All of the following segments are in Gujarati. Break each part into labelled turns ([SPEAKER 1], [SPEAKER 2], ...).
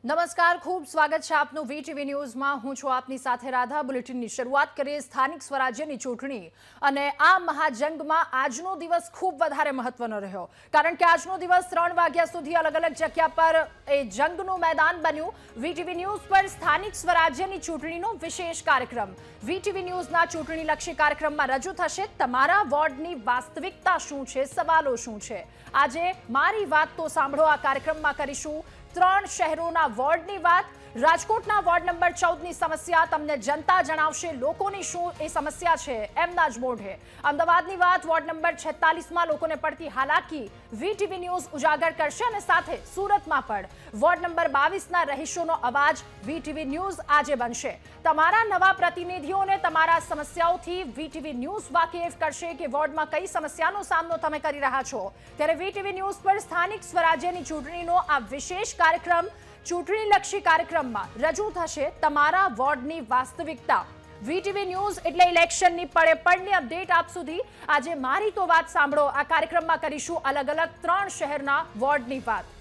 [SPEAKER 1] નમસ્કાર, ખૂબ સ્વાગત છે આપનું વીટીવી ન્યૂઝમાં। હું છું આપની સાથે રાધા। બુલેટિનની શરૂઆત કરીએ સ્થાનિક સ્વરાજ્યની ચૂંટણી અને આ મહાજંગમાં આજનો દિવસ ખૂબ વધારે મહત્વનો રહ્યો, કારણ કે આજનો દિવસ 3 વાગ્યા સુધી અલગ અલગ જગ્યા પર એ જંગનું મેદાન બન્યું। વીટીવી ન્યૂઝ પર સ્થાનિક સ્વરાજ્યની ચૂંટણીનો વિશેષ કાર્યક્રમ વીટીવી ન્યૂઝના ચૂંટણીલક્ષી કાર્યક્રમમાં રજૂ થશે। તમારા વોર્ડની વાસ્તવિકતા શું છે, સવાલો શું છે, આજે મારી વાત તો સાંભળો આ કાર્યક્રમમાં કરીશું 3 શહેરોના વોર્ડની વાત। રાજકોટના વોર્ડ નંબર 14ની સમસ્યા તમને જનતા જણાવશે, લોકોની શું એ સમસ્યા છે એમના જ મોઢે। અમદાવાદની વાત વોર્ડ નંબર 46માં લોકોને પડતી હાલાકી વીટીવી ન્યૂઝ ઉજાગર કરશે અને સાથે સુરતમાં પણ વોર્ડ નંબર 22ના રહીશોનો અવાજ વીટીવી ન્યૂઝ આજે બનશે। તમારા નવા પ્રતિનિધિઓને તમારા સમસ્યાઓથી વીટીવી ન્યૂઝ વાકેફ કરશે કે વોર્ડમાં કઈ સમસ્યાનો સામનો તમે કરી રહ્યા છો। ત્યારે વીટીવી ન્યૂઝ પર સ્થાનિક સ્વરાજ્યની ચૂંટણીનો આ વિશેષ કાર્યક્રમ ચૂંટણીલક્ષી કાર્યક્રમમાં રજૂ થશે તમારા વોર્ડની વાસ્તવિકતા। વીટીવી ન્યૂઝ એટલે ઇલેક્શનની પળે-પળની અપડેટ આપ સુધી। આજે મારી તો વાત સાંભળો આ કાર્યક્રમમાં કરીશું અલગ અલગ 3 શહેરના વોર્ડની વાત।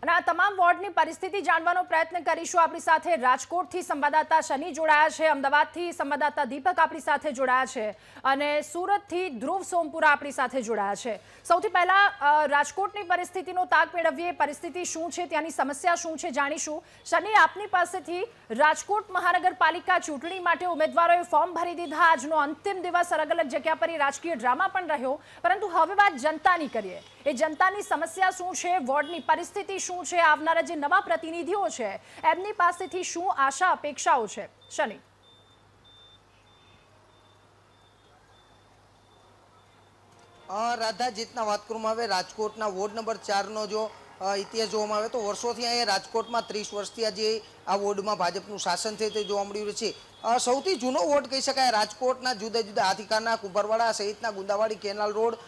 [SPEAKER 1] અને આ તમામ વોર્ડની પરિસ્થિતિ જાણવાનો પ્રયત્ન કરીશું। આપણી સાથે રાજકોટથી સંવાદદાતા શનિ જોડાયા છે, અમદાવાદથી સંવાદદાતા દીપક આપણી સાથે જોડાયા છે અને સુરતથી ધ્રુવ સોમપુરા આપણી સાથે જોડાયા છે। સૌથી પહેલા રાજકોટની પરિસ્થિતિનો તાગ મેળવીએ, પરિસ્થિતિ શું છે, ત્યાંની સમસ્યા શું છે જાણીશું। શનિ, આપની પાસેથી રાજકોટ મહાનગરપાલિકા ચૂંટણી માટે ઉમેદવારોએ ફોર્મ ભરી દીધા, આજનો અંતિમ દિવસ, અલગ અલગ જગ્યા પર રાજકીય ડ્રામા પણ રહ્યો, પરંતુ હવે વાત જનતાની કરીએ। એ જનતાની સમસ્યા શું છે, વોર્ડની પરિસ્થિતિ શું છે, આવનારા જે નવા પ્રતિનિધિઓ છે એમની પાસેથી શું આશા અપેક્ષાઓ છે? શનિ,
[SPEAKER 2] રાધા, જીતના વાત કરવામાં આવે રાજકોટના વોર્ડ નંબર 4નો જો ઇતિહાસ જોવામાં આવે તો વર્ષોથી અહીંયા રાજકોટમાં 30 વર્ષથી આજે આ વોર્ડમાં ભાજપનું શાસન છે તે જોવા મળી રહ્યું છે। સૌથી જૂનો વોર્ડ કહી શકાય રાજકોટના જુદા જુદા હાથીખાના, કુંભરવાડા સહિતના ગુંદાવાડી, કેનાલ રોડ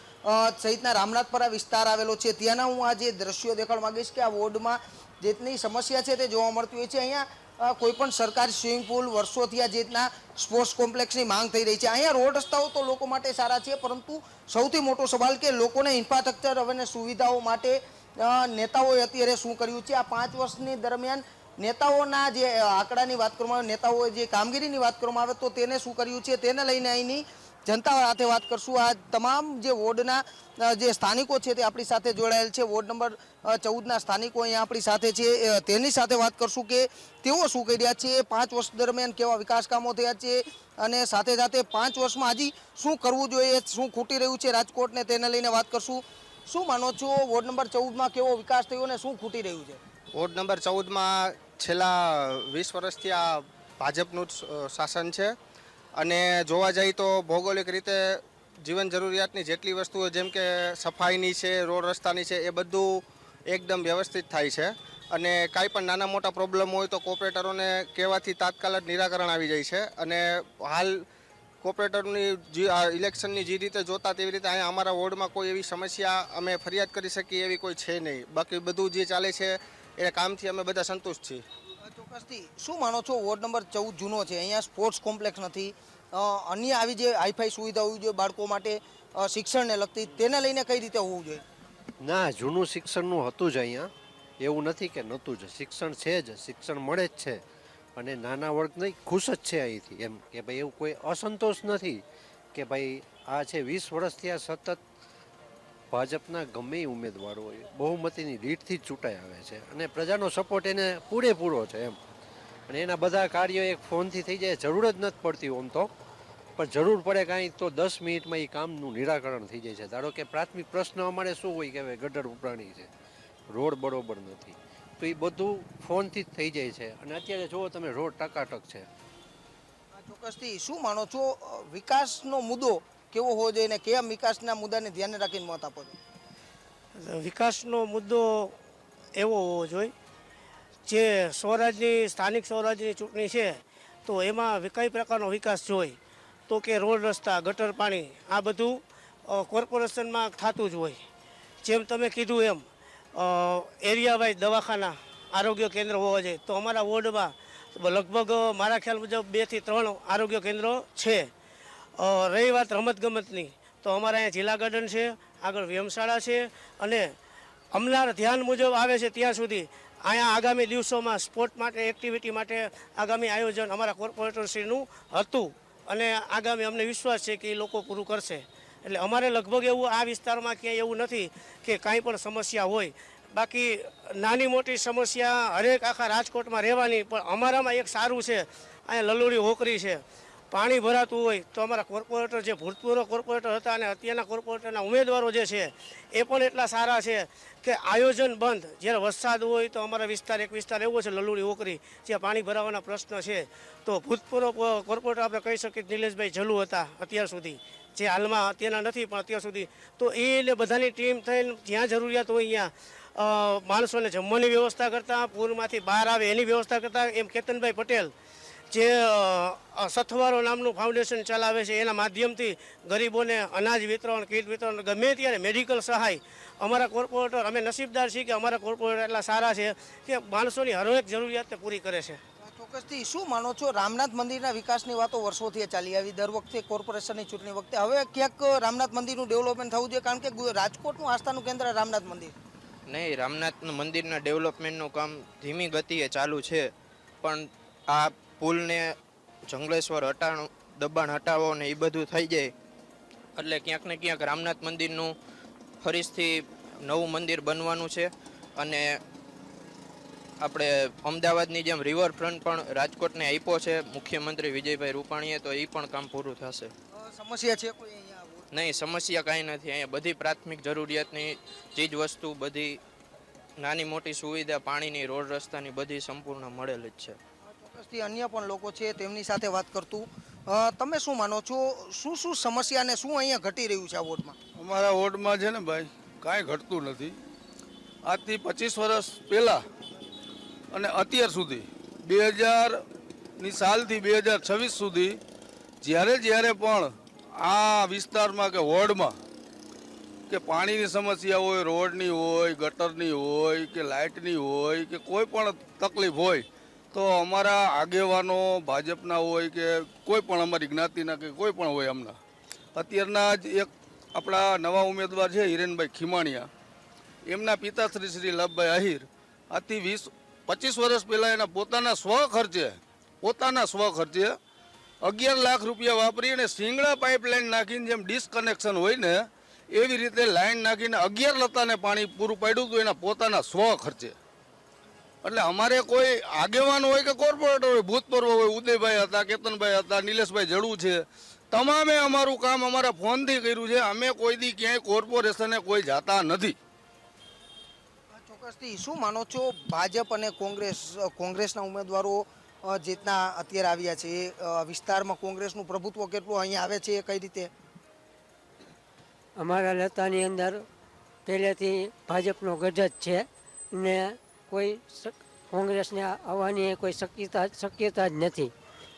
[SPEAKER 2] સહિતના રામનાથપરા વિસ્તાર આવેલો છે। ત્યાંના હું આજે દ્રશ્યો દેખાડવા માંગીશ કે આ વોર્ડમાં જેટલી સમસ્યા છે તે જોવા મળતી હોય છે। અહીંયા કોઈ પણ સરકારી સ્વિમિંગ પુલ, વર્ષોથી આ જેટના સ્પોર્ટ્સ કોમ્પ્લેક્સની માંગ થઈ રહી છે। અહીંયા રોડ રસ્તાઓ તો લોકો માટે સારા છે, પરંતુ સૌથી મોટો સવાલ કે લોકોને ઇન્ફ્રાસ્ટ્રક્ચર અને સુવિધાઓ માટે નેતાઓએ અત્યારે શું કર્યું છે। આ 5 વર્ષની દરમિયાન નેતાઓના જે આંકડાની વાત કરવામાં આવે, નેતાઓએ જે કામગીરીની વાત કરવામાં આવે તો તેને શું કર્યું છે તેને લઈને અહીંની જનતા સાથે વાત કરશું। આ તમામ જે વોર્ડના જે સ્થાનિકો છે તે આપણી સાથે જોડાયેલ છે। વોર્ડ નંબર 14ના સ્થાનિકો અહીંયા આપણી સાથે છે, તેની સાથે વાત કરશું કે તેઓ શું કહી રહ્યા છે, 5 વર્ષ દરમિયાન કેવા વિકાસ કામો થયા છે અને સાથે સાથે 5 વર્ષમાં હજી શું કરવું જોઈએ, શું ખૂટી રહ્યું છે રાજકોટને, તેને લઈને વાત કરશું। શું માનો છો, વોર્ડ નંબર 14માં કેવો વિકાસ થયો અને શું ખૂટી રહ્યું છે?
[SPEAKER 3] વોર્ડ નંબર 14માં છેલ્લા 20 વર્ષથી આ ભાજપનું જ શાસન છે અને જોવા જઈએ તો ભૌગોલિક રીતે જીવન જરૂરિયાતની જેટલી વસ્તુઓ જેમ કે સફાઈની છે, રોડ રસ્તાની છે, એ બધું એકદમ વ્યવસ્થિત થાય છે અને કાંઈ પણ નાના મોટા પ્રોબ્લેમ હોય તો કોર્પોરેટરોને કહેવાથી તાત્કાલિક નિરાકરણ આવી જાય છે। અને હાલ કોર્પોરેટરની જે ઇલેક્શનની જે રીતે જોતા તેવી રીતે અહીંયા અમારા વોર્ડમાં કોઈ એવી સમસ્યા અમે ફરિયાદ કરી શકીએ એવી કોઈ છે નહીં। બાકી બધું જે ચાલે છે એ કામથી અમે બધા સંતુષ્ટ છીએ।
[SPEAKER 2] ચોક્કસથી શું માનો છો, વોર્ડ નંબર 14 જૂનો છે, અહીંયા સ્પોર્ટ્સ કોમ્પ્લેક્સ નથી, અન્ય આવી જે હાઈફાઈ સુવિધા હોવી જોઈએ બાળકો માટે, શિક્ષણને લગતી, તેને લઈને કઈ રીતે હોવું જોઈએ?
[SPEAKER 4] ના, જૂનું શિક્ષણનું હતું જ અહીંયા, એવું નથી કે નહોતું જ, શિક્ષણ છે જ, શિક્ષણ મળે જ છે અને નાના વર્ગ નહીં ખુશ જ છે અહીંથી, એમ કે ભાઈ એવું કોઈ અસંતોષ નથી કે ભાઈ આ છે 20 વર્ષથી આ સતત ભાજપના ગમે એ ઉમેદવારો હોય બહુમતીની લીડથી જ ચૂંટાઈ આવે છે અને પ્રજાનો સપોર્ટ એને પૂરેપૂરો છે એમ, અને એના બધા કાર્યો એક ફોનથી થઈ જાય, જરૂર જ નથી પડતી ઓમ તો, પણ જરૂર પડે કાંઈ તો 10 મિનિટમાં એ કામનું નિરાકરણ થઈ જાય છે। ધારો કે પ્રાથમિક પ્રશ્ન અમારે શું હોય કે હવે ગટર ઉપરાણી છે, રોડ બરોબર નથી, તો એ બધું ફોનથી જ થઈ જાય છે અને અત્યારે જુઓ તમે રોડ ટકાટક છે।
[SPEAKER 2] ચોક્કસથી શું માનો છો, વિકાસનો મુદ્દો કેવો હોવો જોઈએ અને કેમ વિકાસના મુદ્દાને ધ્યાને રાખીને મત આપો છો?
[SPEAKER 5] વિકાસનો મુદ્દો એવો હોવો જોઈએ, જે સ્વરાજ્યની સ્થાનિક સ્વરાજ્યની ચૂંટણી છે તો એમાં કઈ પ્રકારનો વિકાસ જોઈએ તો કે રોડ રસ્તા, ગટર પાણી, આ બધું કોર્પોરેશનમાં થતું જ હોય। જેમ તમે કીધું એમ એરિયા વાઇઝ દવાખાના, આરોગ્ય કેન્દ્ર હોવા જોઈએ, તો અમારા વોર્ડમાં લગભગ મારા ખ્યાલ મુજબ 2 થી 3 આરોગ્ય કેન્દ્રો છે। રહી વાત રમતગમતની, તો અમારા અહીંયા જિલ્લા ગાર્ડન છે, આગળ વ્યાયામશાળા છે, અને અમનાર ધ્યાન મુજબ આવે છે ત્યાં સુધી અહીંયા આગામી દિવસોમાં સ્પોર્ટ માટે, એક્ટિવિટી માટે આગામી આયોજન અમારા કોર્પોરેટરશ્રીનું હતું, અને આગામી અમને વિશ્વાસ છે કે એ લોકો પૂરું કરશે. એટલે અમારે લગભગ એવું આ વિસ્તારમાં ક્યાંય એવું નથી કે કાંઈ પણ સમસ્યા હોય. બાકી નાની મોટી સમસ્યા હરેક આખા રાજકોટમાં રહેવાની, પણ અમારામાં એક સારું છે, અહીંયા લલુડી હોકરી છે, પાણી ભરાતું હોય તો અમારા કોર્પોરેટર, જે ભૂતપૂર્વ કોર્પોરેટર હતા અને અત્યારના કોર્પોરેટરના ઉમેદવારો જે છે એ પણ એટલા સારા છે કે આયોજન બંધ. જ્યારે વરસાદ હોય તો અમારા એક વિસ્તાર એવો છે લલુડી ઓકરી, જ્યાં પાણી ભરાવાના પ્રશ્ન છે. તો ભૂતપૂર્વ કોર્પોરેટર આપણે કહી શકીએ નિલેશભાઈ જલુ હતા અત્યાર સુધી, જે હાલમાં અત્યારના નથી પણ અત્યાર સુધી. તો એને બધાની ટીમ થઈને જ્યાં જરૂરિયાત હોય અહીંયા માણસોને જમવાની વ્યવસ્થા કરતા, પૂરમાંથી બહાર આવે એની વ્યવસ્થા કરતા. એમ કેતનભાઈ પટેલ જે સથવારો નામનું ફાઉન્ડેશન ચલાવે છે, એના માધ્યમથી ગરીબોને અનાજ વિતરણ, કીટ વિતરણ, ગમે ત્યારે મેડિકલ સહાય અમારા કોર્પોરેટર, અમે નસીબદાર છીએ કે અમારા કોર્પોરેટર એટલા સારા છે કે માણસોની હરેક જરૂરિયાતને પૂરી કરે છે.
[SPEAKER 2] ચોક્કસથી શું માનો છો, રામનાથ મંદિરના વિકાસની વાતો વર્ષોથી ચાલી આવી, દર વખતે કોર્પોરેશનની ચૂંટણી વખતે, હવે ક્યાંક રામનાથ મંદિરનું ડેવલપમેન્ટ થવું જોઈએ, કારણ કે રાજકોટનું આસ્થાનું કેન્દ્ર રામનાથ મંદિર.
[SPEAKER 6] નહીં, રામનાથ મંદિરના ડેવલપમેન્ટનું કામ ધીમી ગતિએ ચાલુ છે, પણ આ પુલને જંગલેશ્વર દબાણ હટાવો ને એ બધું થઈ જાય એટલે ક્યાંક ને ક્યાંક રામનાથ મંદિરનું ફરીથી નવું મંદિર બનવાનું છે. અને આપણે અમદાવાદની જેમ રિવરફ્રન્ટ પણ રાજકોટને આપ્યો છે મુખ્યમંત્રી વિજયભાઈ રૂપાણીએ, તો એ પણ કામ પૂરું થશે.
[SPEAKER 2] સમસ્યા છે કોઈ અહીંયા?
[SPEAKER 6] નહીં, સમસ્યા કાંઈ નથી. અહીંયા બધી પ્રાથમિક જરૂરિયાતની ચીજ વસ્તુ, બધી નાની મોટી સુવિધા, પાણીની, રોડ રસ્તાની બધી સંપૂર્ણ મળેલ જ છે.
[SPEAKER 2] અન્ય પણ લોકો છે તેમની સાથે વાત કરતું, તમે શું માનો છો, શું શું સમસ્યા અને શું અહીંયા ઘટી રહ્યું છે આ વોર્ડમાં?
[SPEAKER 7] અમારા વોર્ડમાં છે ને ભાઈ, કાંઈ ઘટતું નથી. આજથી 25 વર્ષ પહેલાં અને અત્યાર સુધી 2000ની સાલથી 2026 સુધી જ્યારે પણ આ વિસ્તારમાં કે વોર્ડમાં કે પાણીની સમસ્યા હોય, રોડની હોય, ગટરની હોય કે લાઇટની હોય કે કોઈ પણ તકલીફ હોય તો અમારા આગેવાનો ભાજપના હોય કે કોઈ પણ અમારી જ્ઞાતિના કે કોઈ પણ હોય, અમના અત્યારના જ એક આપણા નવા ઉમેદવાર છે હિરેનભાઈ ખીમાણીયા, એમના પિતાશ્રી શ્રી લભભાઈ આહિર આથી 25 વર્ષ પહેલાં એના પોતાના સ્વખર્ચે 11 લાખ રૂપિયા વાપરી અને શિંગડા પાઇપલાઇન નાખીને, જેમ ડિસ્કનેક્શન હોય ને એવી રીતે લાઈન નાખીને 11 લતાને પાણી પૂરું પાડ્યું હતું એના પોતાના સ્વખર્ચે. એટલે અમારે કોઈ આગેવાન હોય કે કોર્પોરેટર હોય, ભૂતપૂર્વ હોય, ઉદયભાઈ હતા, કેતનભાઈ હતા, નિલેશભાઈ જડુ છે, તમામે અમારું કામ અમારા ફોનથી કર્યું છે. અમે કોઈ દી ક્યાંય કોર્પોરેશને કોઈ જાતા નથી.
[SPEAKER 2] ચોક્કસથી શું માનો છો, ભાજપ અને કોંગ્રેસના ઉમેદવારો જેટલા અત્યારે આવ્યા છે એ વિસ્તારમાં કોંગ્રેસનું પ્રભુત્વ કેટલું અહીંયા આવે છે, એ કઈ રીતે?
[SPEAKER 8] અમારા લતાની અંદર પહેલેથી ભાજપનો ગઢ જ છે ને કોઈ કોંગ્રેસને આવવાની કોઈ શક્યતા જ નથી.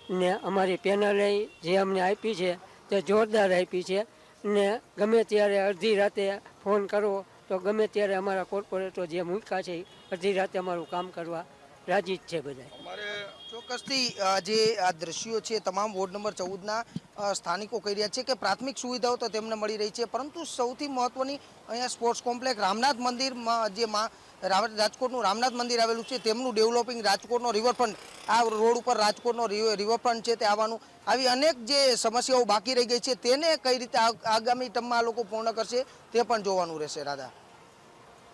[SPEAKER 8] ને અમારી પેનલે જે અમને આપી છે તે જોરદાર આપી છે, ને ગમે ત્યારે અડધી રાતે ફોન કરવો તો ગમે ત્યારે અમારા કોર્પોરેટર જે મૂક્યા છે અડધી રાતે અમારું કામ કરવા રાજી જ છે બધા.
[SPEAKER 2] ચોક્કસથી જે આ દ્રશ્યો છે તમામ વોર્ડ નંબર 14ના સ્થાનિકો કહી રહ્યા છે કે પ્રાથમિક સુવિધાઓ તો તેમને મળી રહી છે, પરંતુ સૌથી મહત્વની અહીંયા સ્પોર્ટ્સ કોમ્પ્લેક્સ, રામનાથ મંદિરમાં જે રાજકોટનું રામનાથ મંદિર આવેલું છે તેમનું ડેવલપિંગ, રાજકોટનો રિવરફ્રન્ટ, આ રોડ ઉપર રાજકોટનો રિવરફ્રન્ટ છે તે આવવાનું, આવી અનેક જે સમસ્યાઓ બાકી રહી ગઈ છે તેને કઈ રીતે આગામી ટર્મમાં આ લોકો પૂર્ણ કરશે તે પણ જોવાનું રહેશે. રાધા,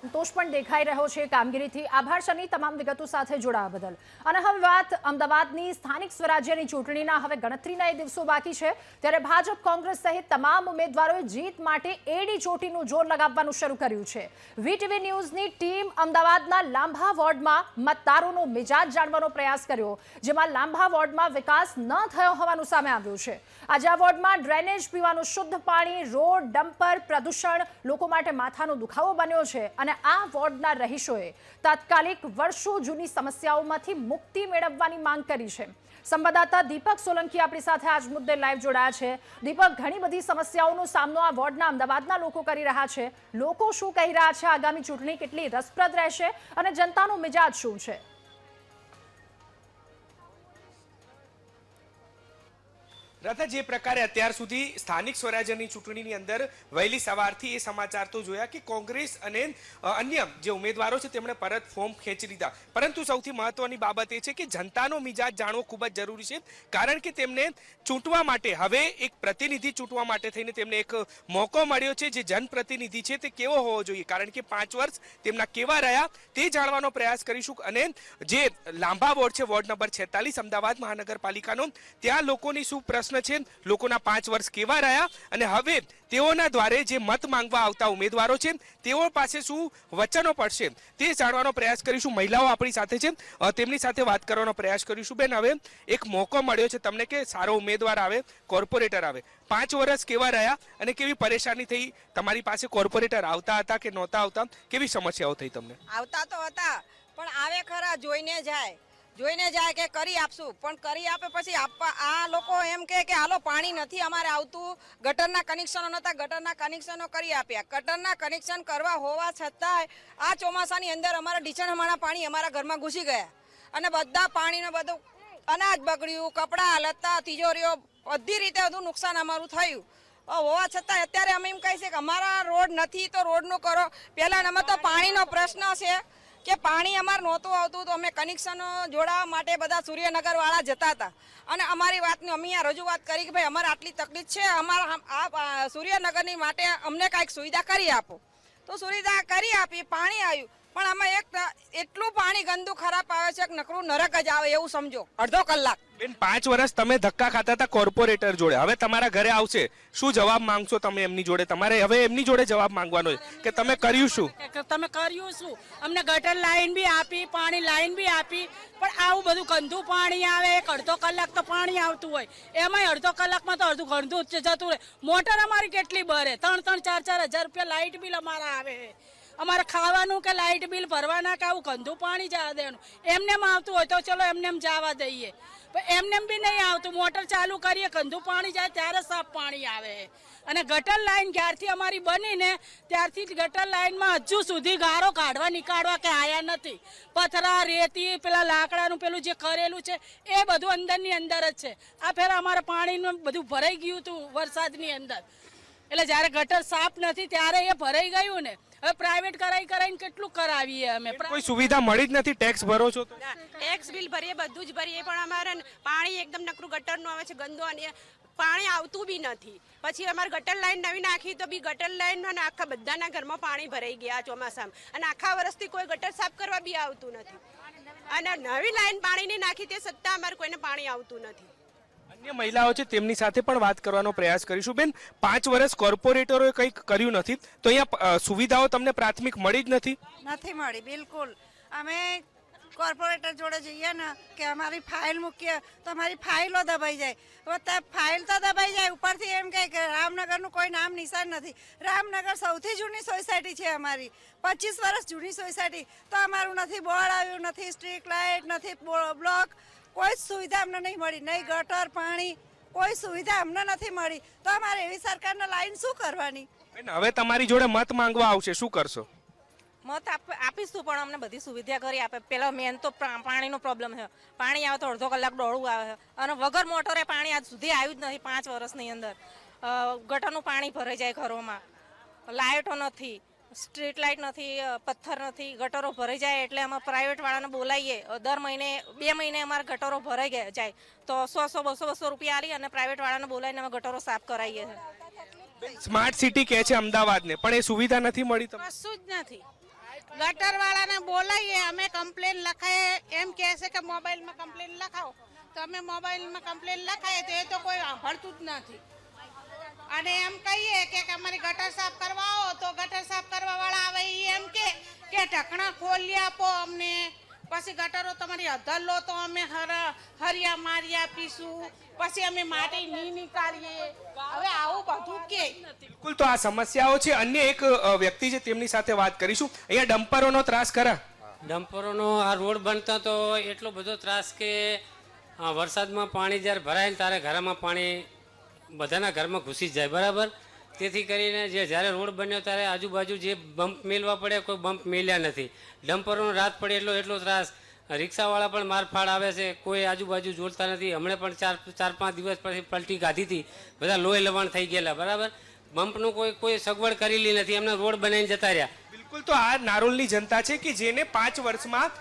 [SPEAKER 1] સંતોષ પણ દેખાઈ રહ્યો છે કામગીરીથી. આભાર સની, તમામ વિગતો સાથે જોડાવા બદલ. અને હવે વાત અમદાવાદની સ્થાનિક સ્વરાજ્યની ચૂંટણીના હવે ગણતરીના એ દિવસો બાકી છે, ત્યારે ભાજપ, કોંગ્રેસ સહિત તમામ ઉમેદવારોએ જીત માટે એડી ચોટીનું જોર લગાવવાનું શરૂ કર્યું છે. વીટીવી ન્યૂઝની ટીમ અમદાવાદના લાંભા વોર્ડમાં મતદારોનો મિજાજ જાણવાનો પ્રયાસ કર્યો, જેમાં લાંભા વોર્ડમાં વિકાસ ન થયો હોવાનું સામે આવ્યું છે. આજે આ વોર્ડમાં ડ્રેનેજ, પીવાનું શુદ્ધ પાણી, રોડ, ડમ્પર, પ્રદૂષણ લોકો માટે માથાનો દુખાવો બન્યો છે. અને આ વોર્ડના રહીશોએ તાત્કાલિક વર્ષો જૂની સમસ્યાઓમાંથી મુક્તિ મેળવવાની માંગ કરી છે. સંવાદદાતા દીપક સોલંકી આપણી સાથે આજ મુદ્દે લાઈવ જોડાયા છે. દીપક, ઘણી બધી સમસ્યાઓનો સામનો આ વોર્ડના અમદાવાદના લોકો કરી રહ્યા છે. લોકો શું કહી રહ્યા છે, આગામી ચૂંટણી કેટલી રસપ્રદ રહેશે અને જનતાનો મિજાજ શું છે?
[SPEAKER 9] રાધા, જે પ્રકારે અત્યાર સુધી સ્થાનિક સ્વરાજ્યની ચૂંટણીની અંદર વહેલી સવારથી એ સમાચાર તો જોયા કે કોંગ્રેસ અને અન્ય જે ઉમેદવારો છે તેમણે પરત ફોર્મ ખેંચી લીધા, પરંતુ સૌથી મહત્વની બાબત એ છે કે જનતાનો મિજાજ જાણવો ખૂબ જ જરૂરી છે, કારણ કે તેમને ચૂંટવા માટે હવે એક પ્રતિનિધિ ચૂંટવા માટે થઈને તેમને એક મોકો મળ્યો છે. જે જનપ્રતિનિધિ છે તે કેવો હોવો જોઈએ, કારણ કે 5 વર્ષ તેમના કેવા રહ્યા તે જાણવાનો પ્રયાસ કરીશું. અને જે લાંબા વોર્ડ છે, વોર્ડ નંબર 46 અમદાવાદ મહાનગરપાલિકાનો, ત્યાં લોકોની શું પ્રશ્ન છે, લોકોના 5 વર્ષ કેવા રહ્યા અને હવે તેઓના દ્વારે જે મત માંગવા આવતા ઉમેદવારો છે તેઓ પાસે શું વચનો પડશે તે જાણવાનો પ્રયાસ કરીશું. મહિલાઓ આપણી સાથે છે, તેમની સાથે વાત કરવાનો પ્રયાસ કરીશું. બેન, હવે એક મોકો મળ્યો છે તમને કે સારો ઉમેદવાર આવે, કોર્પોરેટર આવે, 5 વર્ષ કેવા રહ્યા અને કેવી પરેશાની થઈ? તમારી પાસે કોર્પોરેટર આવતા હતા કે નહોતા આવતા? કેવી સમસ્યાઓ થઈ તમને?
[SPEAKER 10] આવતા તો હતા, પણ આવે ખરા, જોઈને જાય કે કરી આપશું, પણ કરી આપે પછી આ લોકો એમ કે હાલો પાણી નથી અમારે આવતું, ગટરના કનેક્શનો નહોતા, ગટરના કનેક્શનો કરી આપ્યા. ગટરના કનેક્શન કરવા હોવા છતાંય આ ચોમાસાની અંદર અમારા ઢીચણમાના પાણી અમારા ઘરમાં ઘૂસી ગયા અને બધા પાણીનો બધું અનાજ બગડ્યું, કપડાં, લત્તા, તિજોરીઓ, બધી રીતે બધું નુકસાન અમારું થયું. હોવા છતાં અત્યારે અમે એમ કહીએ કે અમારા રોડ નથી તો રોડનું કરો. પહેલાં અમે તો પાણીનો પ્રશ્ન છે કે પાણી અમારે નહોતું આવતું, તો અમે કનેક્શનો જોડાવા માટે બધા સૂર્યનગરવાળા જતા હતા અને અમારી વાતની અમે અહીંયા રજૂઆત કરી કે ભાઈ અમારે આટલી તકલીફ છે, અમારા આ સૂર્યનગરની માટે અમને કાંઈક સુવિધા કરી આપો. તો સુવિધા કરી આપી, પાણી આવ્યું, પણ આમાં એટલું પાણી ગંદુ ખરાબ આવે છે કે નકરું નરક જ આવે એવું સમજો. અડધો કલાક.
[SPEAKER 9] બેન, 5 વર્ષ તમે ધક્કા ખાતા હતા કોર્પોરેટર જોડે, હવે તમારા ઘરે આવશે, શું જવાબ માંગશો તમે એમની જોડે? તમારે હવે એમની જોડે જવાબ માંગવાનો કે તમે કર્યું શું?
[SPEAKER 11] તમે કર્યું શું? અમને ગટર લાઈન બી આપી, પાણી લાઈન બી આપી, પણ આવું બધું ગંદુ પાણી આવે. એક અડધો કલાક તો પાણી આવતું હોય, એમાંય અડધો કલાકમાં તો અડધું ગંદુ જતું રહે. મોટર અમારી કેટલી ભરે, 3-4 હજાર રૂપિયા લાઇટ બિલ અમારા આવે. અમારે ખાવાનું કે લાઇટ બિલ ભરવાના કે આવું ગંદુ પાણી જવા દેવાનું. એમનેમ આવતું હોય તો ચલો એમનેમ જવા દઈએ, પણ એમનેમ બી નહીં આવતું. મોટર ચાલુ કરીએ, ગંદુ પાણી જાય ત્યારે સાફ પાણી આવે. અને ગટર લાઈન ક્યારથી અમારી બની ને ત્યારથી ગટર લાઈનમાં હજુ સુધી ગારો નીકાળવા કે આયા નથી. પથરા, રેતી, પેલા લાકડાનું પેલું જે કરેલું છે એ બધું અંદરની અંદર જ છે. આ ફેર અમારે પાણીનું બધું ભરાઈ ગયું હતું વરસાદની અંદર, એટલે જ્યારે ગટર સાફ નથી ત્યારે એ ભરાઈ ગયું ને. હવે પ્રાઇવેટ કરાવીને કેટલું કરાવીએ અમે.
[SPEAKER 9] કોઈ સુવિધા મળી જ નથી. ટેક્સ ભરો છો તો?
[SPEAKER 10] ટેક્સ બિલ ભરીએ, બધું જ ભરીએ, પણ અમારે પાણી એકદમ નકરું ગટરનું આવે છે, ગંદુ, અને પાણી આવતું બી નથી. પછી અમારે ગટર લાઈન નવી નાખી તો બી ગટર લાઈન અને આખા બધાના ઘરમાં પાણી ભરાઈ ગયા ચોમાસામાં, અને આખા વર્ષથી કોઈ ગટર સાફ કરવા બી આવતું નથી. અને નવી લાઈન પાણીની નાખી તે છતાં અમારે કોઈને પાણી આવતું નથી.
[SPEAKER 9] અન્ય મહિલાઓ છે તેમની સાથે પણ વાત કરવાનો પ્રયાસ કરીશું. બેન, 5 વર્ષ કોર્પોરેટરોએ કંઈક કર્યું નથી તો અહીંયા સુવિધાઓ તમને પ્રાથમિક મળી જ નથી?
[SPEAKER 10] નથી મળી બિલકુલ. અમે કોર્પોરેટર જોડે જઈએ ને કે અમારી ફાઇલ મૂકીએ તો અમારી ફાઇલો દબાઈ જાય. ફાઇલ તો દબાઈ જાય, ઉપરથી એમ કહે કે રામનગરનું કોઈ નામ નિશાન નથી. રામનગર સૌથી જૂની સોસાયટી છે અમારી, 25 વર્ષ જૂની સોસાયટી, તો અમારું નથી બોર્ડ આવ્યું, નથી સ્ટ્રીટ લાઇટ, નથી બ્લોક, કોઈ સુવિધા અમને નહીં મળી, નહીં ગટર, પાણી, કોઈ સુવિધા અમને નથી મળી. તો અમારે એવી સરકારના લાઈન શું કરવાની?
[SPEAKER 9] હવે તમારી જોડે મત માંગવા આવશે, શું કરશો?
[SPEAKER 10] મત આપીશું, પણ અમને બધી સુવિધા કરી આપે. પેલા મેન તો પાણીનો પ્રોબ્લેમ છે. પાણી આવે તો અડધો કલાક દોડવું આવે છે, અને વગર મોટરે પાણી આજ સુધી આવ્યું જ નથી 5 વર્ષની અંદર. ગટરનું પાણી ભરાઈ જાય ઘરોમાં, લાઇટો નથી, સ્ટ્રીટ લાઇટ નથી, પથ્થર નથી, ગટરો ભરાઈ જાય એટલે અમે પ્રાઇવેટ વાળાને બોલાવીએ. દર મહિને 2 મહિને અમારા ગટરો ભરાઈ જાય તો 100-200 રૂપિયા આલી અને પ્રાઇવેટ વાળાને બોલાવીને અમે ગટરો સાફ કરાવીએ છીએ.
[SPEAKER 9] સ્માર્ટ સિટી કહે છે અમદાવાદને, પણ એ સુવિધા નથી મળી તમને?
[SPEAKER 11] કશું જ નથી. ગટર વાળાને બોલાવીએ, અમે કમ્પ્લેન લખાઈએ, એમ કહે છે કે મોબાઈલમાં કમ્પ્લેન લખાવો, તો અમે મોબાઈલમાં કમ્પ્લેન લખાઈએ તો એ તો કોઈ સાંભળતું જ નથી. અને એમ કહીએ કે અમારી ગટર સાફ કરવા આવો તો ગટર સાફ કરવા વાળા આવે એમ કે ઢકણા ખોલી આપો અમને, પછી ગટરો તમારી અધર લો તો અમે હરિયા મારી આપીશું, પછી અમે માટી નહીં નીકાળીએ. હવે આવું બધું કે
[SPEAKER 9] બિલકુલ, તો આ સમસ્યાઓ છે. અન્ય એક વ્યક્તિ છે તેમની સાથે વાત કરીશું. અહીંયા ડમ્પરોનો ત્રાસ ખરા?
[SPEAKER 12] ડમ્પરોનો આ રોડ બનતા તો એટલો બધો ત્રાસ કે વરસાદમાં પાણી જ્યારે ભરાય ને ત્યારે ઘરમાં પાણી બધાના ઘરમાં ઘૂસી જાય, બરાબર. તેથી કરીને જ્યારે રોડ બન્યો ત્યારે આજુબાજુ જે બમ્પ મેળવા પડે કોઈ બમ્પ મેળ્યા નથી. ડમ્પરોનો રાત પડે એટલો ત્રાસ. રિક્ષાવાળા પણ મારફાડ આવે છે, કોઈ આજુબાજુ જોડતા નથી. હમણાં પણ ચાર પાંચ દિવસ પછી પલટી કાઢી હતી, બધા લોહી લવાણ થઈ ગયેલા. બરાબર, બમ્પનું કોઈ સગવડ કરેલી નથી, એમને રોડ બનાવીને જતા રહ્યા.
[SPEAKER 9] બિલકુલ, તો આ નારોલની જનતા છે કે જેને 5 વર્ષમાં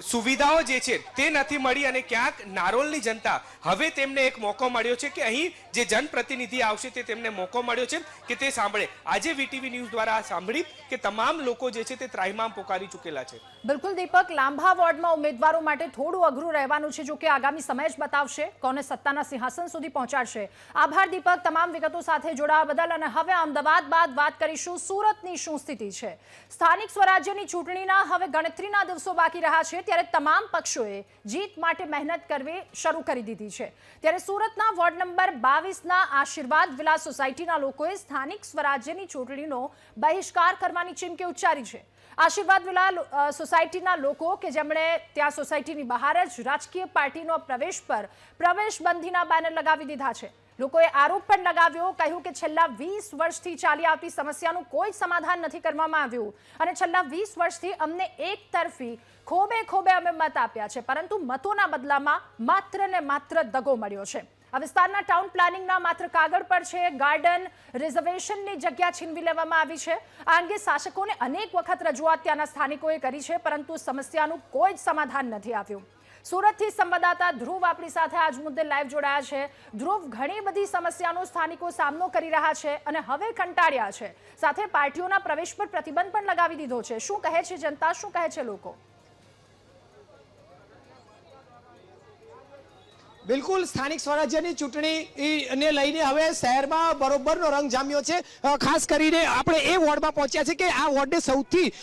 [SPEAKER 9] સુવિધાઓ જે છે તે નથી મળી, અને ક્યાંક નારોલની જનતા હવે તેમને એક મોકો મળ્યો છે કે અહીં જે જનપ્રતિનિધિ આવશે તે તેમને મોકો મળ્યો છે કે તે સાંભળે. આજે વીટીવી ન્યૂઝ દ્વારા સાંભળી કે તમામ લોકો જે છે તે ત્રાહિમામ પોકારી ચૂકેલા છે.
[SPEAKER 1] બિલકુલ દીપક, લાંબા વોર્ડમાં ઉમેદવારો માટે થોડું અઘરું રહેવાનું છે, જો કે આગામી સમય જ બતાવશે કોને સત્તાના સિંહાસન સુધી પહોંચાડશે. આભાર દીપક, તમામ વિગતો સાથે જોડાવા બદલ. અને હવે અમદાવાદ બાદ વાત કરીશું સુરતની શું સ્થિતિ છે. સ્થાનિક સ્વરાજ્યની ચૂંટણીના હવે ગણતરીના દિવસો બાકી રહ્યા છે, ત્યારે તમામ પક્ષોએ જીત માટે મહેનત કરવી શરૂ કરી દીધી છે. ત્યારે સુરતના વોર્ડ નંબર 22ના આશીર્વાદ વિલા સોસાયટીના લોકોએ સ્થાનિક સ્વરાજ્યની ચૂંટણીનો બહિષ્કાર કરવાની ચીમકી ઉચ્ચારી છે. આશીર્વાદ વિલા સોસાયટીના લોકો કે જેમણે ત્યાં સોસાયટીની બહાર જ રાજકીય પાર્ટીનો પ્રવેશ પર પ્રવેશબંધીના બેનર લગાવી દીધા છે. લોકોએ આરોપ પણ લગાવ્યો, કહ્યું કે છેલ્લા 20 વર્ષથી ચાલી આવતી સમસ્યાનું કોઈ સમાધાન નથી કરવામાં આવ્યું અને છેલ્લા 20 વર્ષથી અમને એક તરફી ખોબે અમે મત આપ્યા છે, પરંતુ મતોના બદલામાં માત્ર ને માત્ર દગો મળ્યો છે. આ વિસ્તારના ટાઉન પ્લાનિંગના માત્ર કાગળ પર છે. ગાર્ડન રિઝર્વેશનની જગ્યા છીનવી લેવામાં આવી છે. આ અંગે શાસકોને અનેક વખત રજૂઆત ત્યાંના સ્થાનિકોએ કરી છે, પરંતુ સમસ્યાનું કોઈ જ સમાધાન નથી આવ્યું. સુરતથી સંવાદદાતા ધ્રુવ આપણી સાથે આજ મુદ્દે લાઈવ જોડાયા છે. ધ્રુવ, ઘણી બધી સમસ્યાનો સ્થાનિકો સામનો કરી રહ્યા છે અને હવે કંટાળ્યા છે, સાથે પાર્ટીઓના પ્રવેશ પર પ્રતિબંધ પણ લગાવી દીધો છે. શું કહે છે જનતા, શું કહે છે લોકો?
[SPEAKER 13] બિલકુલ, સ્થાનિક સ્વરાજ્યની ચૂંટણીને લઈને હવે શહેરમાં બરોબરનો રંગ જામ્યો છે. ખાસ કરીને આપણે એ વોર્ડમાં પહોંચ્યા છે કે આ વોર્ડને સૌથી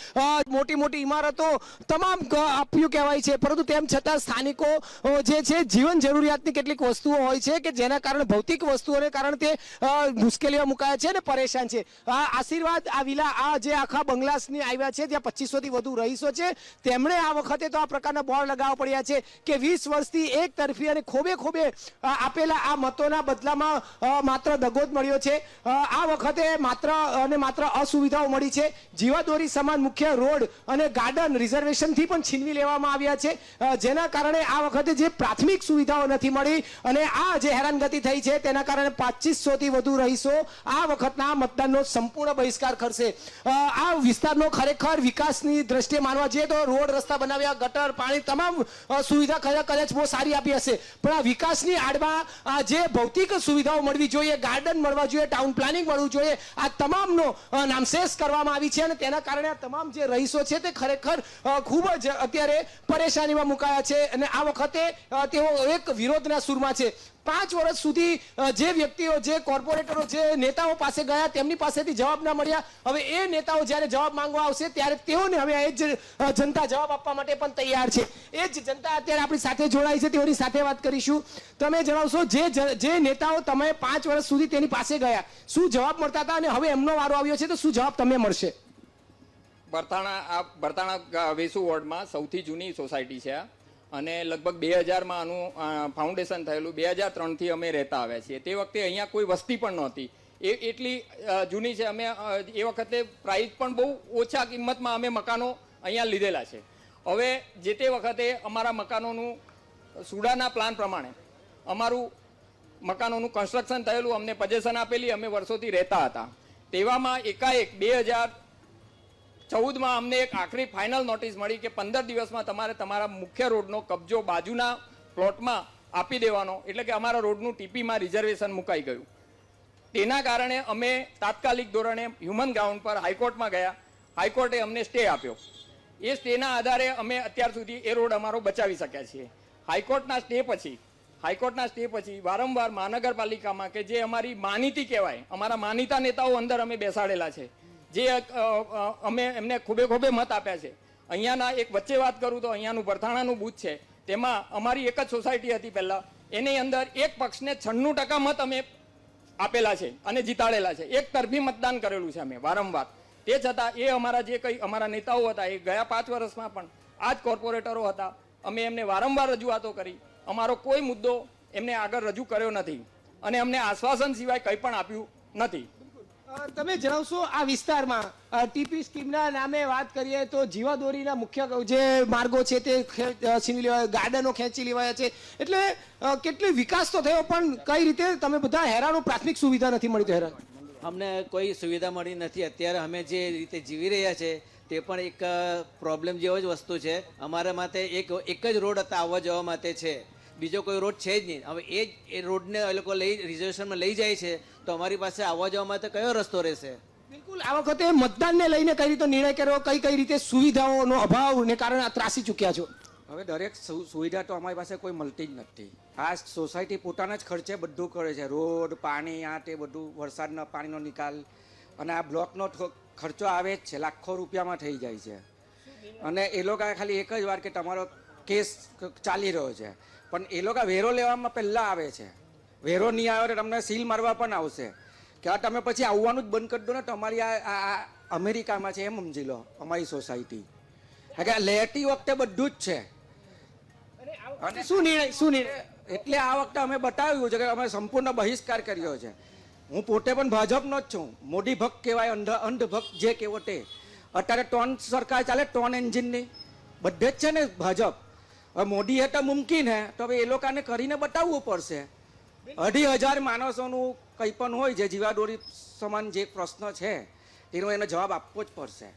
[SPEAKER 13] મોટી ઇમારતો તમામ આપ્યું કહેવાય છે, પરંતુ તેમ છતાં સ્થાનિકો જે છે જીવન જરૂરિયાતની કેટલીક વસ્તુઓ હોય છે કે જેના કારણે ભૌતિક વસ્તુઓને કારણે તે મુશ્કેલીઓ મુકાયા છે અને પરેશાન છે. આશીર્વાદ આ વિલા, આ જે આખા બંગલાસની આવ્યા છે, ત્યાં 2500થી વધુ રહીશો છે. તેમણે આ વખતે તો આ પ્રકારના બોર્ડ લગાવવા પડ્યા છે કે 20 વર્ષથી એક તરફી અને ખોબે આપેલા આ મતોના બદલામાં માત્ર દગો જ મળ્યો છે. આ વખતે માત્ર અસુવિધાઓ મળી છે. જીવાદોરી સમાન મુખ્ય રોડ અને ગાર્ડન રિઝર્વેશનથી પણ છીનવી લેવામાં આવ્યા છે, જેના કારણે આ વખતે જે પ્રાથમિક સુવિધાઓ નથી મળી અને આ જે હેરાનગતિ થઈ છે તેના કારણે 2500થી વધુ રહીશો આ વખતના મતદાનનો સંપૂર્ણ બહિષ્કાર કરશે. આ વિસ્તારનો ખરેખર વિકાસની દ્રષ્ટિએ માનવા જઈએ તો રોડ રસ્તા બનાવ્યા, ગટર પાણી તમામ સુવિધા કદાચ બહુ સારી આપી હશે, પણ વિકાસની આડમાં જે ભૌતિક સુવિધાઓ મળવી જોઈએ, ગાર્ડન મળવા જોઈએ, ટાઉન પ્લાનિંગ મળવું જોઈએ, આ તમામનો નામશેષ કરવામાં આવી છે અને તેના કારણે આ તમામ જે રહીશો છે તે ખરેખર ખૂબ જ અત્યારે પરેશાનીમાં મુકાયા છે અને આ વખતે તેઓ એક વિરોધના સૂરમાં છે. 5 વર્ષ સુધી જે વ્યક્તિઓ, જે કોર્પોરેટરો, જે નેતાઓ પાસે ગયા તેમની પાસેથી જવાબ ના મળ્યા. હવે એ નેતાઓ જ્યારે જવાબ માંગવા આવશે ત્યારે તેઓને હવે એ જ જનતા જવાબ આપવા માટે પણ તૈયાર છે. એ જ જનતા અત્યારે આપણી સાથે જોડાઈ છે, તેઓની સાથે વાત કરીશું. તમે જણાવશો, જે નેતાઓ તમે 5 વર્ષ સુધી તેની પાસે ગયા, શું જવાબ મળતા હતા અને હવે એમનો વારો આવ્યો છે તો શું જવાબ તમને મળશે?
[SPEAKER 14] બરતાણા વેસુ વોર્ડમાં સૌથી જૂની સોસાયટી છે અને લગભગ 2000માં આનું ફાઉન્ડેશન થયેલું. 2003થી અમે રહેતા આવ્યા છીએ. તે વખતે અહીંયા કોઈ વસ્તી પણ નહોતી, એટલી જૂની છે. અમે એ વખતે પ્રાઇસ પણ બહુ ઓછા કિંમતમાં અમે મકાનો અહીંયા લીધેલા છે. હવે જે તે વખતે અમારા મકાનોનું સુડાના પ્લાન પ્રમાણે અમારું મકાનોનું કન્સ્ટ્રક્શન થયેલું, અમને પોઝેશન આપેલી, અમે વર્ષોથી રહેતા હતા. તેવામાં એકાએક 2014માં અમને એક આખરી ફાઇનલ નોટિસ મળી કે 15 દિવસમાં તમારે તમારા મુખ્ય રોડનો કબજો બાજુના પ્લોટમાં આપી દેવાનો, એટલે કે અમારા રોડનું ટીપીમાં રિઝર્વેશન મુકાઈ ગયું. તેના કારણે અમે તાત્કાલિક ધોરણે હ્યુમન ગ્રાઉન્ડ પર હાઈકોર્ટમાં ગયા. હાઈકોર્ટે અમને સ્ટે આપ્યો. એ સ્ટેના આધારે અમે અત્યાર સુધી એ રોડ અમારો બચાવી શક્યા છીએ. હાઈકોર્ટના સ્ટે પછી વારંવાર મહાનગરપાલિકામાં કે જે અમારી માનીતી કહેવાય, અમારા માનીતા નેતાઓ અંદર અમે બેસાડેલા છે, જે અમે એમને ખોબે મત આપ્યા છે. અહીંયાના એક વચ્ચે વાત કરું તો અહીંયાનું બરથાણાનું બૂથ છે, તેમાં અમારી એક જ સોસાયટી હતી પહેલાં, એની અંદર એક પક્ષને 96% મત અમે આપેલા છે અને જીતાડેલા છે. એક તરફી મતદાન કરેલું છે અમે વારંવાર. તે છતાં એ અમારા જે કંઈ અમારા નેતાઓ હતા એ ગયા 5 વર્ષમાં પણ આ જ કોર્પોરેટરો હતા. અમે એમને વારંવાર રજૂઆતો કરી, અમારો કોઈ મુદ્દો એમને આગળ રજૂ કર્યો નથી અને અમને આશ્વાસન સિવાય કંઈ પણ આપ્યું નથી.
[SPEAKER 13] તમે જણાવશો આ વિસ્તારમાં ટીપી સ્કીમના નામે વાત કરીએ તો જીવાદોરીના મુખ્ય જે માર્ગો છે તે છીનવી લેવાયા, ગાર્ડનો ખેંચી લેવાયા છે, એટલે કેટલી વિકાસ તો થયો પણ કઈ રીતે તમે બધા હેરાનો, પ્રાથમિક સુવિધા નથી મળી તો હેરાન?
[SPEAKER 15] અમને કોઈ સુવિધા મળી નથી. અત્યારે અમે જે રીતે જીવી રહ્યા છે તે પણ એક પ્રોબ્લેમ જેવો જ વસ્તુ છે. અમારા માટે એક જ રોડ હતા આવવા જવા માટે છે, બીજો કોઈ રોડ છે જ નહીં. હવે એ રોડને એ લોકો રિઝર્વેશનમાં લઈ જાય છે તો અમારી પાસે આવવા જવા માટે કયો રસ્તો રહેશે?
[SPEAKER 13] બિલકુલ. આ વખતે મતદાનને લઈને કઈ રીતે નિર્ણય કર્યો, કઈ રીતે સુવિધાઓનો અભાવને કારણે ત્રાસી ચૂક્યા છો?
[SPEAKER 16] હવે દરેક સુવિધા તો અમારી પાસે કોઈ મળતી જ નથી. આ સોસાયટી પોતાના જ ખર્ચે બધું કરે છે, રોડ, પાણી, આ તે બધું, વરસાદના પાણીનો નિકાલ, અને આ બ્લોકનો ખર્ચો આવે જ છે, લાખો રૂપિયામાં થઈ જાય છે. અને એ લોકો ખાલી એક જ વાર કે તમારો કેસ ચાલી રહ્યો છે, પણ એ લોકો વેરો લેવામાં પહેલાં આવે છે. વેરો નહીં આવ્યો તો તમને સીલ મારવા પણ આવશે કે આ તમે પછી આવવાનું જ બંધ કરી દો ને. તમારી આ અમેરિકામાં છે એમ સમજી લો અમારી સોસાયટી. કે લેતી વખતે બધું જ છે.
[SPEAKER 13] અને શું નિર્ણય
[SPEAKER 16] એટલે આ વખતે અમે બતાવ્યું છે કે અમે સંપૂર્ણ બહિષ્કાર કર્યો છે. હું પોતે પણ ભાજપનો જ છું. મોદી ભક્ત કહેવાય, અંધ ભક્ત જે કહેવો તે. અત્યારે ટોન સરકાર ચાલે, ટોન એન્જિનની બધે જ છે ને ભાજપ. હવે મોદી એ તો મુમકિન હે, તો હવે એ લોકોને કરીને બતાવવું પડશે. 2,500 માણસોનું કંઈ પણ હોય જે જીવાદોરી સમાન જે પ્રશ્ન છે તેનો એને જવાબ આપવો જ પડશે.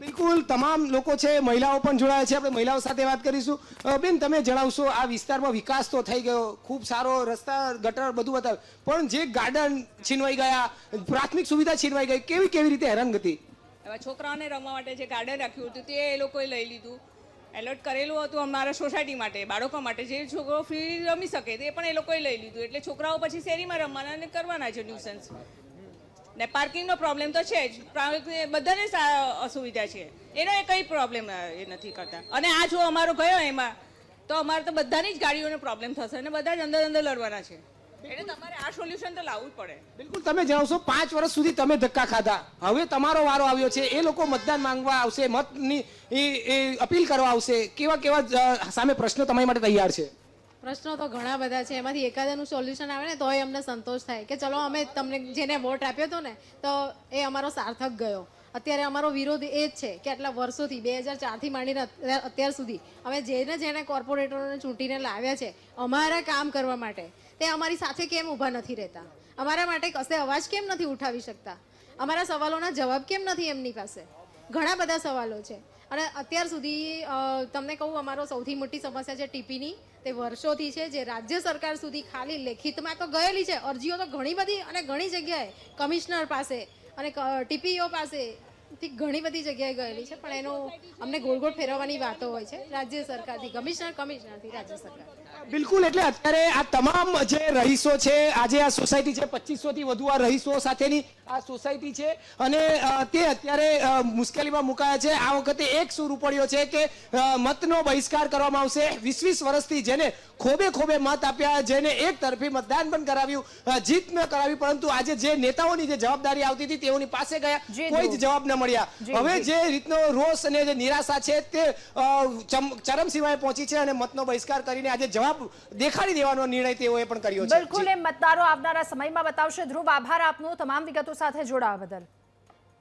[SPEAKER 13] બિલકુલ. તમામ લોકો છે, મહિલાઓ પણ જોડાયા છે, આપણે મહિલાઓ સાથે વાત કરીશું. બેન, તમે જણાવશો આ વિસ્તારમાં વિકાસ તો થઈ ગયો, ખૂબ સારો રસ્તા, ગટર બધું બતાવ્યું, પણ જે ગાર્ડન છીનવાઈ ગયા, પ્રાથમિક સુવિધા છીનવાઈ ગઈ, કેવી રીતે હેરાનગતિ?
[SPEAKER 11] હવે છોકરાઓને રમવા માટે જે ગાર્ડન રાખ્યું હતું તે એ લોકોએ લઈ લીધું. એલર્ટ કરેલું હતું અમારા સોસાયટી માટે, બાળકો માટે, જે છોકરો ફ્રી રમી શકે તે પણ એ લોકોએ લઈ લીધું. એટલે છોકરાઓ પછી શેરીમાં રમવાના અને કરવાના છે ન્યુસન્સ. ને પાર્કિંગનો પ્રોબ્લેમ તો છે જ, બધાને અસુવિધા છે, એનો એ કંઈ પ્રોબ્લેમ એ નથી કરતા. અને આ જો અમારો ગયો એમાં તો અમારે તો બધાની જ ગાડીઓનો પ્રોબ્લેમ થશે અને બધા જ અંદર લડવાના છે. એટલે તમારે આ સોલ્યુશન તો લાવવું જ પડે.
[SPEAKER 13] બિલકુલ. તમે જણાવશો 5 વર્ષ સુધી તમે ધક્કા ખાધા, હવે તમારો વારો આવ્યો છે, એ લોકો મતદાન માંગવા આવશે, મતની અપીલ કરવા આવશે, કેવા સામે પ્રશ્નો તમારી માટે તૈયાર છે?
[SPEAKER 17] પ્રશ્નો તો ઘણા બધા છે, એમાંથી એકાદાનું સોલ્યુશન આવે ને તોય અમને સંતોષ થાય કે ચલો અમે તમને જેને વોટ આપ્યો હતો ને તો એ અમારો સાર્થક ગયો. અત્યારે અમારો વિરોધ એ જ છે કે આટલા વર્ષોથી 2004થી માંડીને અત્યાર સુધી અમે જેને કોર્પોરેટરોને ચૂંટીને લાવ્યા છે અમારા કામ કરવા માટે, તે અમારી સાથે કેમ ઊભા નથી રહેતા? અમારા માટે કશે અવાજ કેમ નથી ઉઠાવી શકતા? અમારા સવાલોના જવાબ કેમ નથી એમની પાસે? ઘણા બધા સવાલો છે. અને અત્યાર સુધી તમને કહું, અમારો સૌથી મોટી સમસ્યા છે ટીપીની, તે વર્ષોથી છે, જે રાજ્ય સરકાર સુધી ખાલી લેખિતમાં તો ગયેલી છે, અરજીઓ તો ઘણી બધી અને ઘણી જગ્યાએ કમિશનર પાસે અને ટીપીઓ પાસે ઘણી બધી જગ્યાએ ગયેલી છે, પણ એનો અમને ગોળ ફેરવવાની વાતો હોય છે રાજ્ય સરકારથી કમિશનરથી રાજ્ય સરકાર.
[SPEAKER 13] બિલકુલ. એટલે અત્યારે આ તમામ જે રહીશો છે, આજે આ સોસાયટી છે, 2500થી વધુ આ રહીશો સાથેની આ સોસાયટી છે, અને તે અત્યારે મુશ્કેલીમાં મુકાયા છે. આ વખતે એક સૂર ઉપડ્યો છે કે મતનો બહિષ્કાર કરવામાં આવશે. 20 વર્ષથી જેને ખોબે મત આપ્યા, જેને એક તરફી મતદાન પણ કરાવ્યું, જીત ન કરાવી, પરંતુ આજે જે નેતાઓની જે જવાબદારી આવતી હતી તેઓની પાસે ગયા, કોઈ જ જવાબ ન મળ્યા. હવે જે રીતનો રોષ અને જે નિરાશા છે તે ચરમસીમાએ પહોંચી છે અને મતનો બહિષ્કાર કરીને આજે જવાબ દેખાડી દેવાનો નિર્ણય તેઓએ પણ કર્યો છે.
[SPEAKER 1] બિલકુલ. એ મતદારો આવનારા સમયમાં બતાવશે. ધ્રુવ, આભાર આપનો તમામ વિગતો સાથે જોડાવા બદલ.